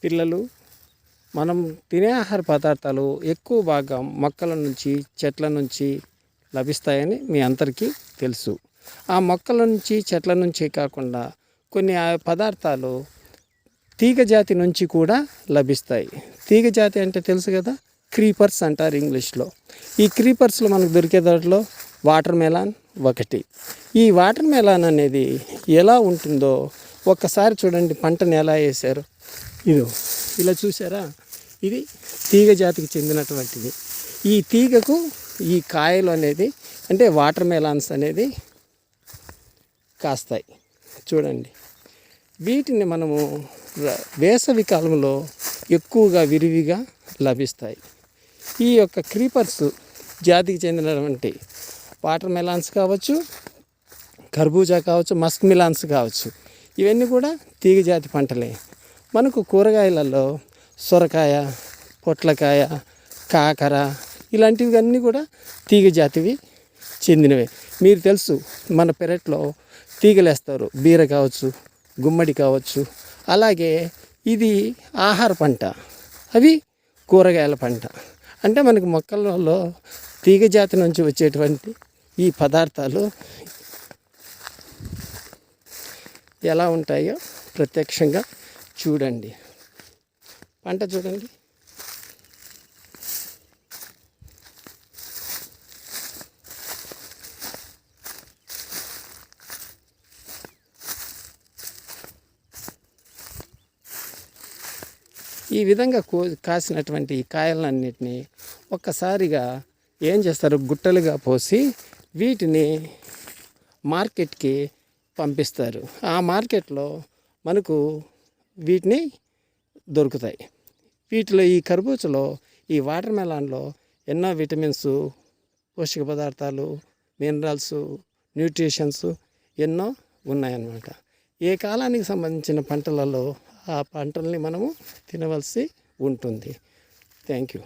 పిల్లలు మనం తినే ఆహార పదార్థాలు ఎక్కువ భాగం మొక్కల నుంచి చెట్ల నుంచి లభిస్తాయని మీ అందరికీ తెలుసు. ఆ మొక్కల నుంచి చెట్ల నుంచి కాకుండా కొన్ని పదార్థాలు తీగ జాతి నుంచి కూడా లభిస్తాయి. తీగ జాతి అంటే తెలుసు కదా, క్రీపర్స్ అంటారు ఇంగ్లీష్లో. ఈ క్రీపర్స్లో మనకు దొరికే దాంట్లో వాటర్ మెలాన్ ఒకటి. ఈ వాటర్ మెలాన్ అనేది ఎలా ఉంటుందో ఒక్కసారి చూడండి. పంటను ఎలా వేశారు, ఇదో ఇలా చూసారా, ఇది తీగ జాతికి చెందినటువంటిది. ఈ తీగకు ఈ కాయలు అనేది అంటే వాటర్ మెలాన్స్ అనేది కాస్తాయి చూడండి. వీటిని మనము వేసవి కాలంలో ఎక్కువగా విరివిగా లభిస్తాయి. ఈ యొక్క క్రీపర్స్ జాతికి చెందినటువంటి వాటర్ మెలాన్స్ కావచ్చు, కర్బూజా కావచ్చు, మస్క్ మిలాన్స్ కావచ్చు, ఇవన్నీ కూడా తీగ జాతి పంటలే. మనకు కూరగాయలలో సొరకాయ, పొట్లకాయ, కాకర ఇలాంటివి అన్నీ కూడా తీగ జాతివి చెందినవే. మీరు తెలుసు, మన పెరట్లో తీగలేస్తారు, బీర కావచ్చు, గుమ్మడి కావచ్చు. అలాగే ఇది ఆహార పంట, అవి కూరగాయల పంట. అంటే మనకి మొక్కలలో తీగ జాతి నుంచి వచ్చేటువంటి ఈ పదార్థాలు ఎలా ఉంటాయో ప్రత్యక్షంగా చూడండి. పంట చూడండి. ఈ విధంగా కాసినటువంటి ఈ కాయలన్నిటినీ ఒక్కసారిగా ఏం చేస్తారు, గుట్టలుగా పోసి వీటిని మార్కెట్కి పంపిస్తారు. ఆ మార్కెట్లో మనకు వీటిని దొరుకుతాయి. వీటిలో ఈ కర్బూజలో, ఈ వాటర్ మెలాన్లో ఎన్నో విటమిన్స్, పోషక పదార్థాలు, మినరల్స్, న్యూట్రిషన్స్ ఎన్నో ఉన్నాయన్నమాట. ఏ కాలానికి సంబంధించిన పంటలలో ఆ పంటల్ని మనము తినవలసి ఉంటుంది. Thank you.